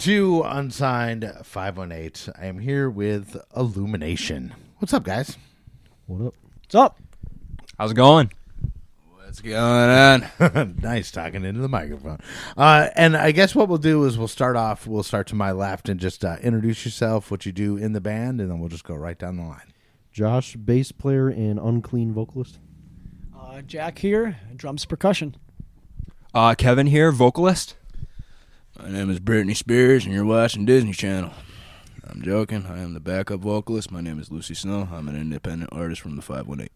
to Unsigned518. I am here with Illumination. What's up, guys? What up? What's up? How's it going? What's going on? Nice talking into the microphone. And I guess what we'll do is we'll start to my left and just introduce yourself, what you do in the band, and then we'll just go right down the line. Josh, bass player and unclean vocalist. Jack here, drums, percussion. Kevin here, vocalist. My name is Britney Spears, and you're watching Disney Channel. I'm joking. I am the backup vocalist. My name is Lucy Snow. I'm an independent artist from the 518.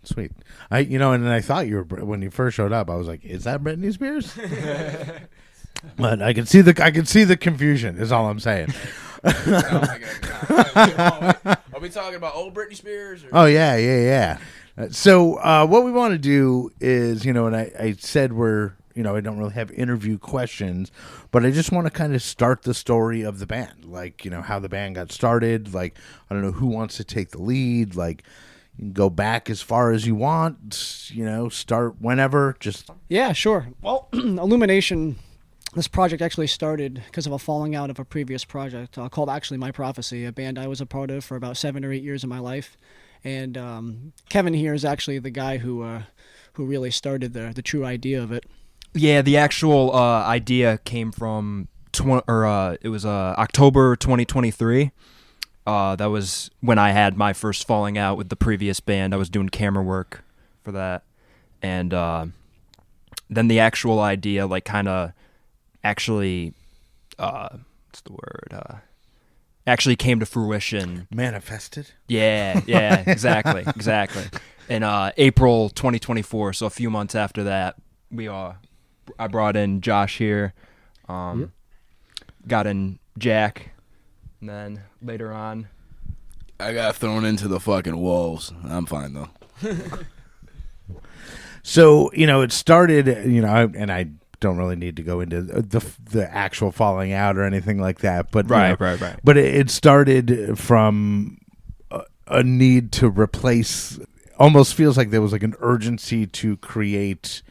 Sweet. And I thought you were, when you first showed up, I was like, is that Britney Spears? But I can see the confusion is all I'm saying. Are we talking about old Britney Spears? Or? Oh, yeah. So what we want to do is, and I said I don't really have interview questions, but I just want to kind of start the story of the band, like, how the band got started. Like, I don't know who wants to take the lead. Like, you can go back as far as you want, start whenever. Yeah, sure. Well, Illumination, this project actually started because of a falling out of a previous project called actually My Prophecy, a band I was a part of for about 7 or 8 years of my life. And Kevin here is actually the guy who really started the true idea of it. Yeah, the actual idea came from October 2023. That was when I had my first falling out with the previous band. I was doing camera work for that, and then the actual idea, actually actually came to fruition. Manifested? Yeah, exactly. In April 2024, so a few months after that, I brought in Josh here, got in Jack, and then later on, I got thrown into the fucking wolves. I'm fine, though. So, it started, and I don't really need to go into the actual falling out or anything like that, but right. But it started from a need to replace. Almost feels like there was like an urgency to create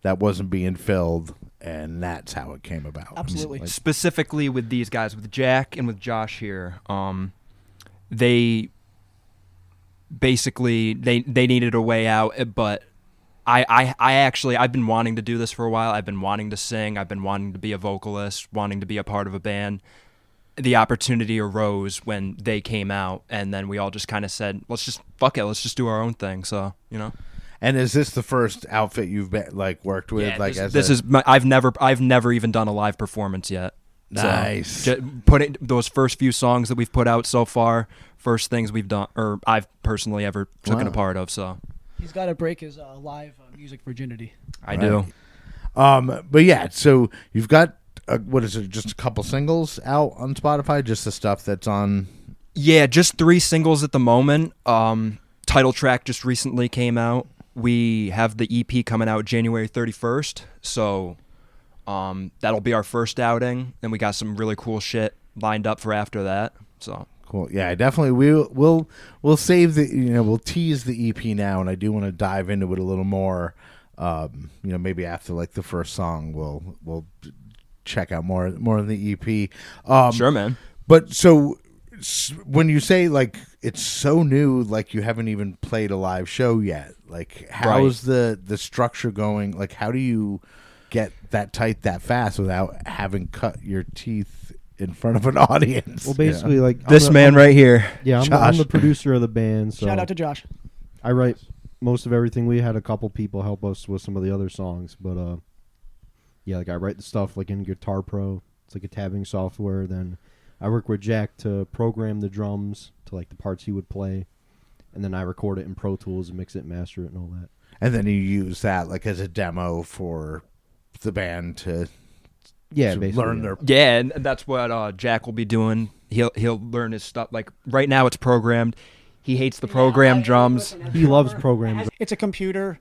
that wasn't being filled, and that's how it came about. Absolutely. Specifically with these guys, with Jack and with Josh here, they basically they needed a way out, but I've been wanting to do this for a while. I've been wanting to sing. I've been wanting to be a vocalist, wanting to be a part of a band. The opportunity arose when they came out, and then we all just kind of said, let's just do our own thing. So, And is this the first outfit you've been, worked with? Yeah, I've never even done a live performance yet. Nice. So, putting those first few songs that we've put out so far, first things we've done, or I've personally ever taken a part of. So He's got to break his live music virginity. I do. But yeah, so you've got what is it? Just a couple singles out on Spotify, just the stuff that's on. Yeah, just 3 singles at the moment. Title track just recently came out. We have the EP coming out January 31st, so that'll be our first outing. And we got some really cool shit lined up for after that. So cool. Yeah, definitely. We'll save the we'll tease the EP now, and I do want to dive into it a little more. Maybe after the first song, we'll check out more of the EP. Sure, man. But so when you say it's so new, you haven't even played a live show yet. How's the structure going? How do you get that tight that fast without having cut your teeth in front of an audience? Well, basically, this man right here. Yeah, I'm the producer of the band. So Shout out to Josh. I write most of everything. We had a couple people help us with some of the other songs, but I write the stuff in Guitar Pro. It's like a tabbing software. Then I work with Jack to program the drums to the parts he would play, and then I record it in Pro Tools and mix it, master it, and all that. And then you use that as a demo for the band to learn their. Yeah, and that's what Jack will be doing. He'll learn his stuff. Right now, it's programmed. He hates the programmed drums. He loves programmed. It's a computer.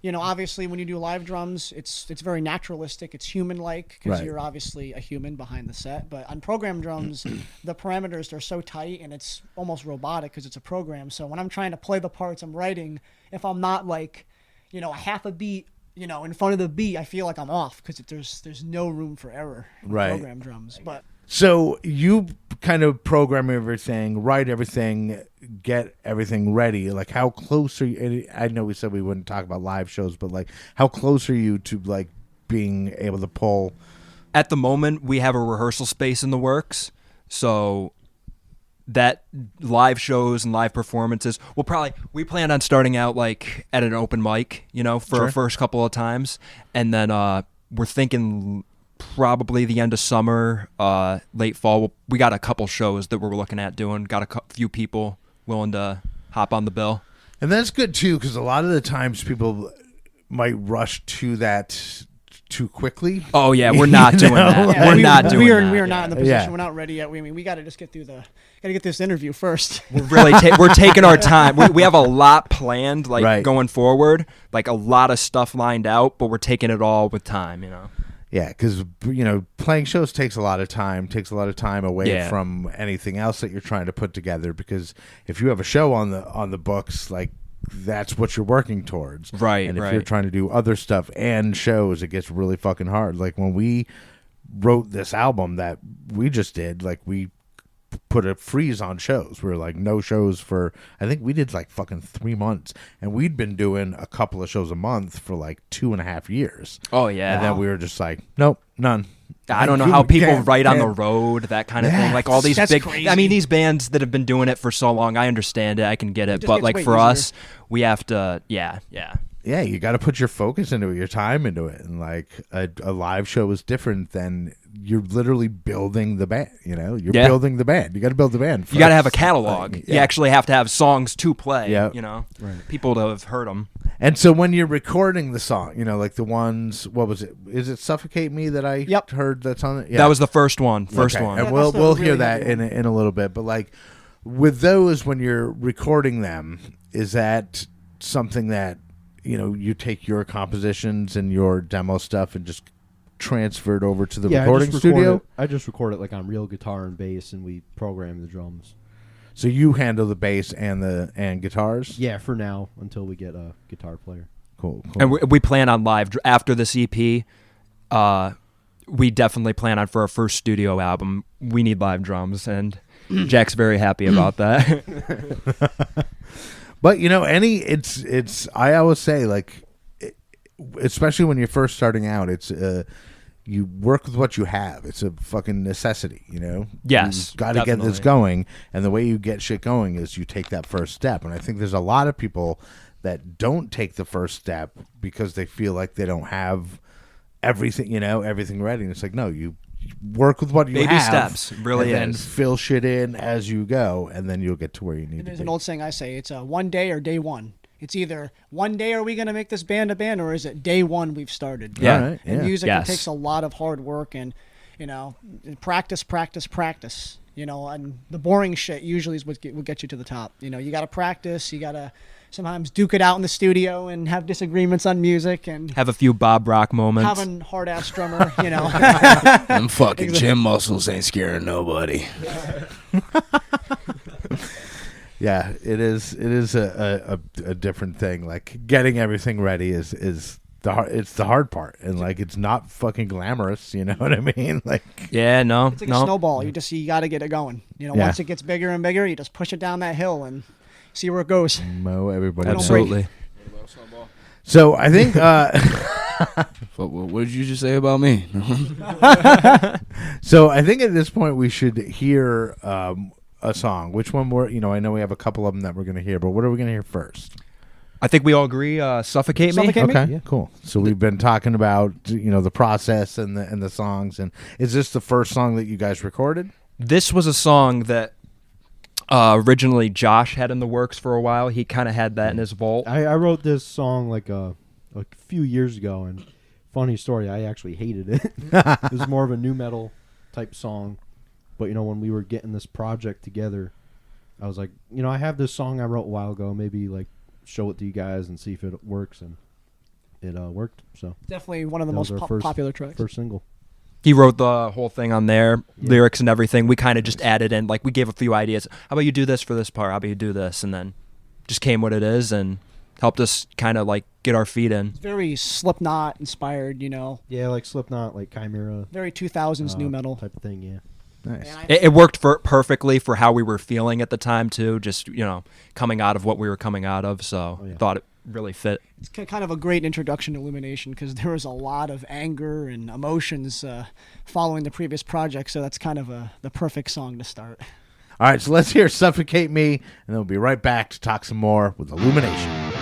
Obviously, when you do live drums, it's very naturalistic. It's human-like because you're obviously a human behind the set. But on programmed drums, the parameters are so tight and it's almost robotic because it's a program. So when I'm trying to play the parts I'm writing, if I'm not a half a beat in front of the beat, I feel like I'm off because there's no room for error in Right. program drums. But So you kind of program everything, write everything, get everything ready. Like, how close are you? And I know we said we wouldn't talk about live shows, but like, how close are you to like being able to pull? At the moment, we have a rehearsal space in the works, so that live shows and live performances, we plan on starting out like at an open mic, for Sure. our first couple of times, and then we're thinking probably the end of summer, late fall. We got a couple shows that we're looking at doing. Got a few people willing to hop on the bill. And that's good too, because a lot of the times people might rush to that too quickly. Oh yeah, we're not doing that. yeah, We're not doing we are, that. We are not in the position. Yeah. We're not ready yet. We got to just get through gotta get this interview first. We're really we're taking our time. We have a lot planned, like Right. going forward, like a lot of stuff lined out, but we're taking it all with time. Yeah, because playing shows takes a lot of time. Takes a lot of time away Yeah. from anything else that you're trying to put together. Because if you have a show on the books, like, that's what you're working towards. Right, And if right. you're trying to do other stuff and shows, it gets really fucking hard. Like when we wrote this album that we just did, like we put a freeze on shows. We were like, no shows for, I think we did like fucking 3 months. And we'd been doing a couple of shows a month for like 2.5 years. Oh yeah. And then we were just like, nope, none. I don't know You how people can't- write on the can't- road, that kind of Yeah. thing. Like all these That's big. crazy. I mean, these bands that have been doing it for so long, I understand it. I can get it, just but gets like way for easier. us, we have to. Yeah. Yeah, you got to put your focus into it, your time into it, and like a live show is different than you're literally building the band. You're Yeah. building the band. You got to build the band. You got to have a first. catalog. Like, You yeah. actually have to have songs to play. Yeah. Right. People to have heard them. And so when you're recording the song, like the ones, what was it? Is it "Suffocate Me" that I Yep. heard that's on it? Yeah. That was the first one. First Okay. one. And Yeah, we'll that's the we'll hear really that heavy in a little bit. But like with those, when you're recording them, is that something that you take your compositions and your demo stuff and just transfer it over to the recording studio? I just record it like on real guitar and bass, and we program the drums. So you handle the bass and guitars? Yeah, for now until we get a guitar player. Cool. And we plan on live after this EP. We definitely plan on, for our first studio album, we need live drums, and Jack's very happy about that. But it's I always say, like, especially when you're first starting out, it's you work with what you have. It's a fucking necessity, Yes, You've got to get this definitely. going, and the way you get shit going is you take that first step. And I think there's a lot of people that don't take the first step because they feel like they don't have everything, everything ready. And it's like, no, you work with what you Baby have. steps, really and then is. fill shit in as you go, and then you'll get to where you need to There's be. an old saying I say, it's one day or day one. It's either one day are we going to make this band a band, or is it day one we've started? Yeah. All right, And yeah. music, Yes. it takes a lot of hard work and, practice. And the boring shit usually is what get you to the top. You got to practice. You got to sometimes duke it out in the studio and have disagreements on music and Have a few Bob Rock moments. having hard-ass drummer, Them fucking gym muscles ain't scaring nobody. Yeah, it is. It is a different thing. Like getting everything ready is it's the hard part, and like it's not fucking glamorous. You know what I mean? Like Yeah, no, It's like a no. snowball. You got to get it going. Yeah. Once it gets bigger and bigger, you just push it down that hill and see where it goes. mow everybody. Absolutely. So I think. What did you just say about me? So I think at this point we should hear a song. Which one? I know we have a couple of them that we're going to hear, but what are we going to hear first? I think we all agree. Suffocate Me. Suffocate Me? Okay, yeah, cool. So we've been talking about the process and the songs, and is this the first song that you guys recorded? This was a song that originally Josh had in the works for a while. He kind of had that in his vault. I wrote this song like a few years ago, and funny story, I actually hated it. It was more of a nu metal type song, but when we were getting this project together, I was like, I have this song I wrote a while ago, maybe like show it to you guys and see if it works, and it worked. So Definitely one of the that was most our first popular tracks. first single. He wrote the whole thing on there, Yeah. lyrics and everything. We kind of just added in, like we gave a few ideas. How about you do this for this part? How about you do this? And then just came what it is and helped us kind of like get our feet in. Very Slipknot inspired, Yeah, like Slipknot, like Chimera very 2000s new metal. type of thing. Yeah. Nice. And It worked perfectly for how we were feeling at the time too. Just coming out of what we were coming out of, so thought it really fit. It's kind of a great introduction to Illumination because there was a lot of anger and emotions following the previous project, so that's kind of the perfect song to start. All right, so let's hear Suffocate Me, and then we'll be right back to talk some more with Illumination.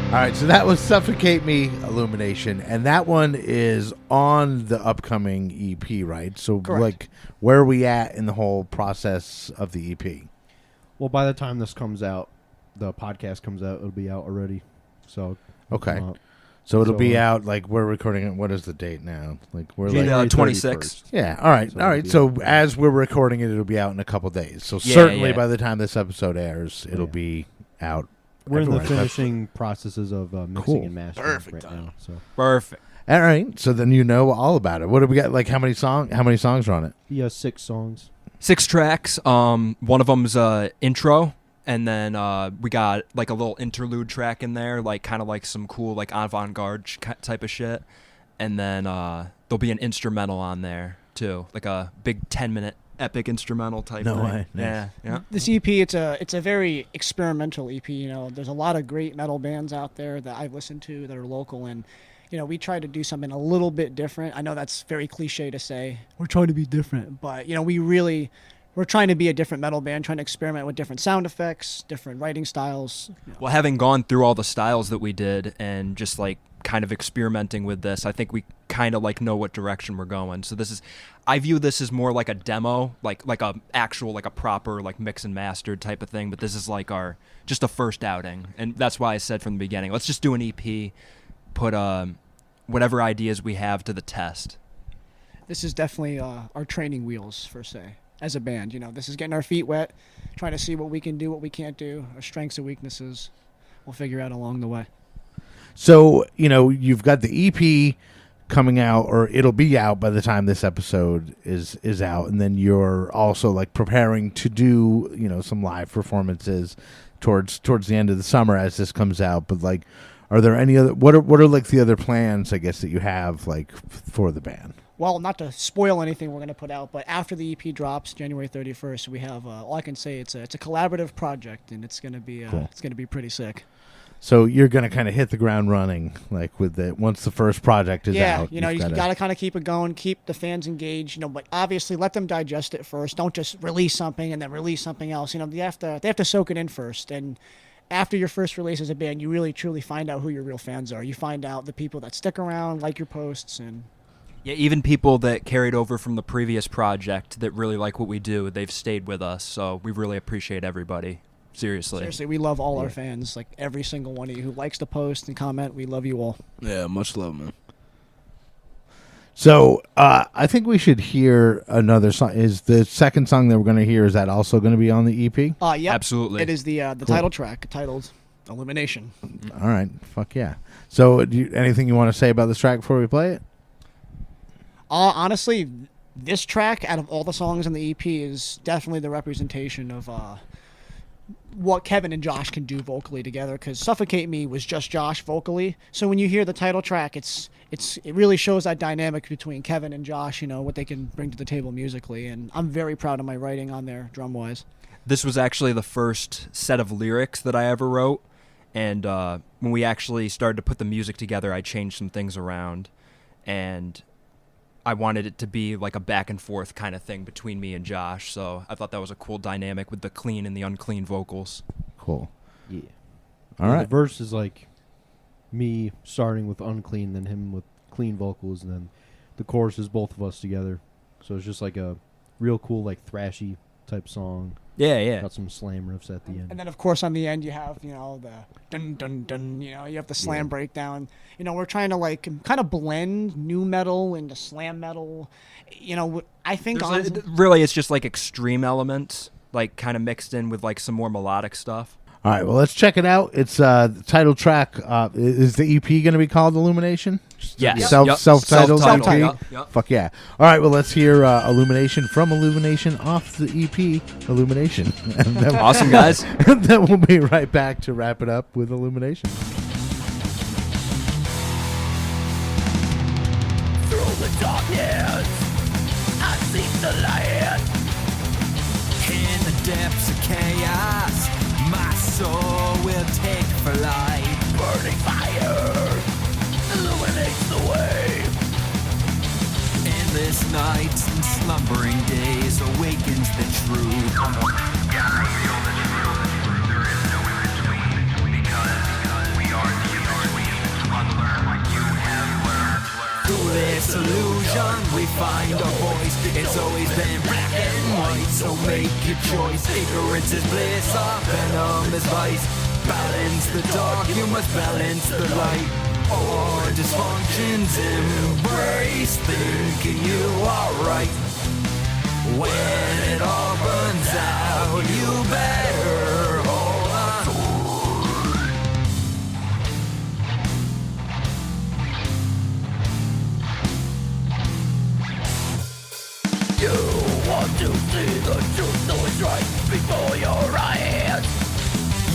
All right, so that was Suffocate Me, Illumination, and that one is on the upcoming EP, right? So, Correct. like, where are we at in the whole process of the EP? Well, by the time this comes out, the podcast comes out, it'll be out already. So Okay. uh, So it'll So, be out, like, we're recording it. What is the date now? Like, we're like, January 26th. 31st. yeah, all right, So all it'll right. be So out. as we're recording it, it'll be out in a couple days. So Yeah, certainly yeah. by the time this episode airs, it'll Yeah. be out. We're in the everywhere. finishing processes of mixing Cool. and mastering Perfect right time. now. So Perfect. All right, so then you know all about it. What do we got? Like, how many songs are on it? he has 6 songs. 6 tracks. One of them's intro, and then we got like a little interlude track in there, like kind of like some cool like avant-garde type of shit. And then there'll be an instrumental on there too, like a big 10-minute epic instrumental type No thing. way. Nice. Yeah. This EP, it's a very experimental EP. There's a lot of great metal bands out there that I've listened to that are local, and we try to do something a little bit different. I know that's very cliche to say. We're trying to be different, but we're trying to be a different metal band, trying to experiment with different sound effects, different writing styles. Well, having gone through all the styles that we did and just like kind of experimenting with this. I think we kind of like know what direction we're going. So I view this as more like a demo, like a actual, like a proper, like mix and mastered type of thing. But this is like just a first outing. And that's why I said from the beginning, let's just do an EP, put whatever ideas we have to the test. This is definitely our training wheels, per se, as a band. This is getting our feet wet, trying to see what we can do, what we can't do, our strengths and weaknesses. We'll figure out along the way. So, you've got the EP coming out, or it'll be out by the time this episode is out, and then you're also like preparing to do, some live performances towards the end of the summer as this comes out. But like, are there any other what are like the other plans, I guess, that you have like for the band? Well, not to spoil anything we're going to put out, but after the EP drops January 31st, we have all I can say it's a collaborative project, and it's going to be Cool. It's going to be pretty sick. So you're going to kind of hit the ground running, like once the first project is out. You got to kind of keep it going, keep the fans engaged. But obviously let them digest it first. Don't just release something and then release something else. They have to soak it in first. And after your first release as a band, you really truly find out who your real fans are. You find out the people that stick around, like your posts, and Yeah, even people that carried over from the previous project that really like what we do, they've stayed with us. So we really appreciate everybody. Seriously, we love all our fans, like every single one of you who likes to post and comment. We love you all. Yeah, much love, man. So I think we should hear another song. Is the second song that we're going to hear, is that also going to be on the EP? Yep. Absolutely. It is the title track, titled Illumination. All right. Fuck yeah. So anything you want to say about this track before we play it? Honestly, this track, out of all the songs on the EP, is definitely the representation of what Kevin and Josh can do vocally together, because Suffocate Me was just Josh vocally. So when you hear the title track, it really shows that dynamic between Kevin and Josh, what they can bring to the table musically, and I'm very proud of my writing on there, drum-wise. This was actually the first set of lyrics that I ever wrote, and when we actually started to put the music together, I changed some things around, and I wanted it to be like a back and forth kind of thing between me and Josh, so I thought that was a cool dynamic with the clean and the unclean vocals. Cool. Yeah. All right. The verse is like me starting with unclean, then him with clean vocals, and then the chorus is both of us together. So it's just like a real cool, like thrashy type song. Yeah. Got some slam riffs at the end. And then, of course, on the end, you have, the dun, dun, dun, you have the slam breakdown. We're trying to, like, kind of blend nu metal into slam metal. I think, honestly, Really, it's just like extreme elements, like kind of mixed in with like some more melodic stuff. All right. Well, let's check it out. It's the title track. Is the EP going to be called Illumination? Yes. Self-titled Self-titled. EP? Yep. Fuck yeah. All right. Well, let's hear Illumination from Illumination off the EP Illumination. And then, Awesome, guys. and then we'll be right back to wrap it up with Illumination. Through the darkness, I see the light. In the depths of chaos, my soul will take flight. Burning fire illuminates the way. Endless nights and slumbering days awakens the truth. Through this illusion we find a voice. It's always been black and white, so make your choice. Ignorance is bliss, our venom is vice. Balance the dark, you must balance the light. Or dysfunctions embrace, thinking you are right. When it all burns out, you better hold on. You want to see the truth, so it's right before your eyes.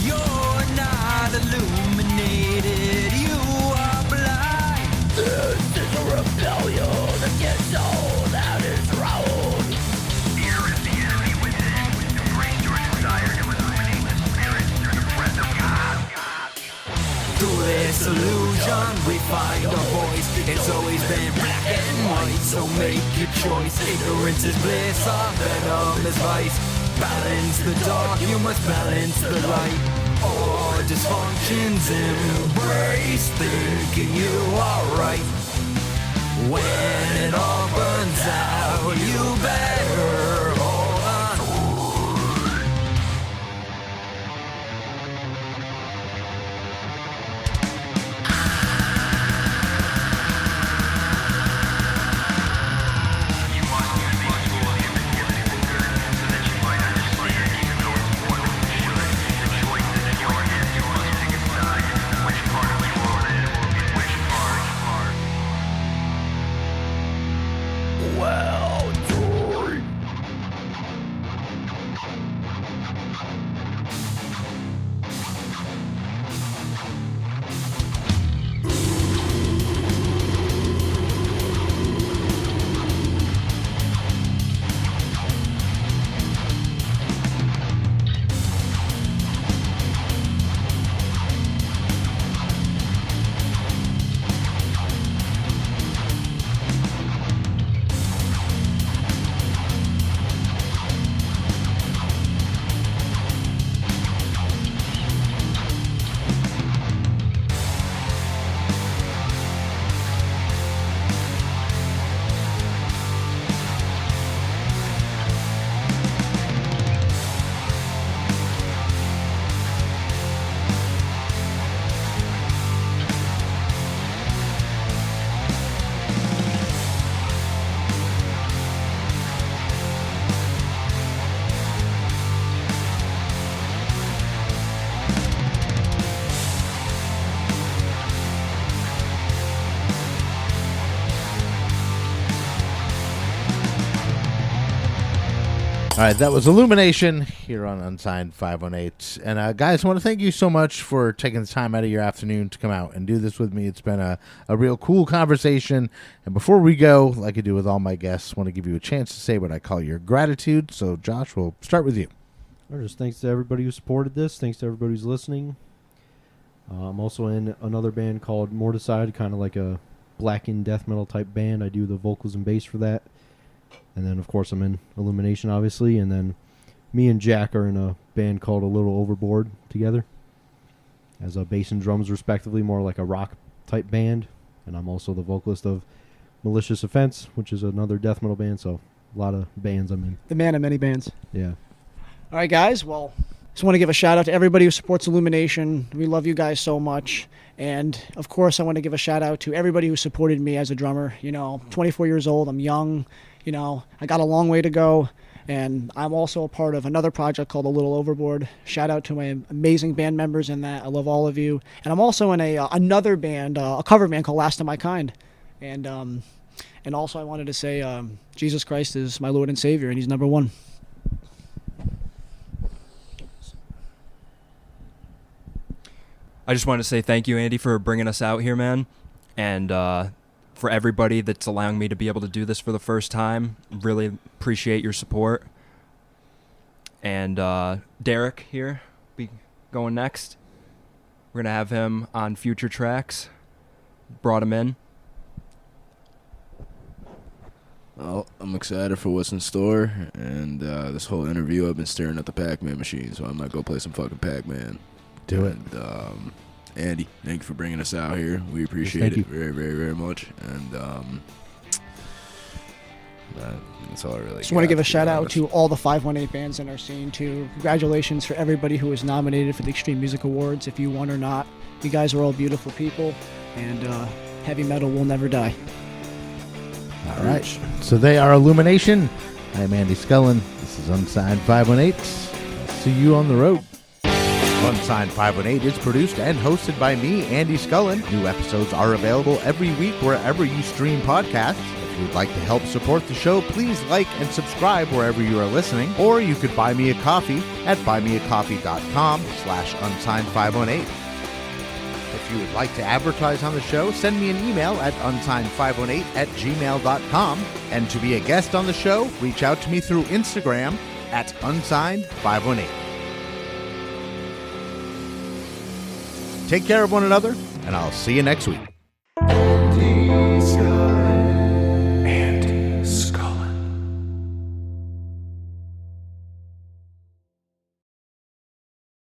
You're not illuminated, you are blind. This is a rebellion against all that is wrong. Fear is the enemy within. Embrace your desire to illuminate the spirit through the breath of God. Through this illusion we find a voice. It's always been black and white, so make your choice. Ignorance is bliss, our venom is vice. Balance the dark, you must balance the light. Or dysfunctions embrace, thinking you are right. When it all burns out, you better hold on. Well done. All right, that was Illumination here on Unsigned 518. And guys, I want to thank you so much for taking the time out of your afternoon to come out and do this with me. It's been a real cool conversation. And before we go, like I do with all my guests, I want to give you a chance to say what I call your gratitude. So, Josh, we'll start with you. Just thanks to everybody who supported this. Thanks to everybody who's listening. I'm also in another band called Morticide, kind of like a blackened death metal type band. I do the vocals and bass for that. And then, of course, I'm in Illumination, obviously. And then me and Jack are in a band called A Little Overboard together as a bass and drums, respectively, more like a rock-type band. And I'm also the vocalist of Malicious Offense, which is another death metal band. So a lot of bands I'm in. The man of many bands. Yeah. All right, guys. Well, just want to give a shout out to everybody who supports Illumination. We love you guys so much. And, of course, I want to give a shout out to everybody who supported me as a drummer. You know, 24 years old. I'm young. You know, I got a long way to go. And I'm also a part of another project called A Little Overboard. Shout out to my amazing band members in that. I love all of you. And I'm also in another band, a cover band called Last of My Kind. And also I wanted to say Jesus Christ is my Lord and Savior, and he's number one. I just want to say thank you, Andy, for bringing us out here, man. And for everybody that's allowing me to be able to do this for the first time. Really appreciate your support. And Derek here, be going next. We're going to have him on future tracks. Brought him in. Well, I'm excited for what's in store, and this whole interview I've been staring at the Pac-Man machine, so I might go play some fucking Pac-Man. Do it. And, Andy, thank you for bringing us out here. We appreciate it very, very, very much. And that's all I really Just want to give a shout out to all the 518 bands in our scene, too. Congratulations for everybody who was nominated for the Extreme Music Awards. If you won or not, you guys are all beautiful people, and heavy metal will never die. All right. So they are Illumination. I'm Andy Scullin. This is Unsigned 518. See you on the road. Unsigned 518 is produced and hosted by me, Andy Scullin. New episodes are available every week wherever you stream podcasts. If you would like to help support the show, please like and subscribe wherever you are listening. Or you could buy me a coffee at buymeacoffee.com/unsigned518. If you would like to advertise on the show, send me an email at unsigned518@gmail.com. And to be a guest on the show, reach out to me through Instagram at unsigned518. Take care of one another, and I'll see you next week.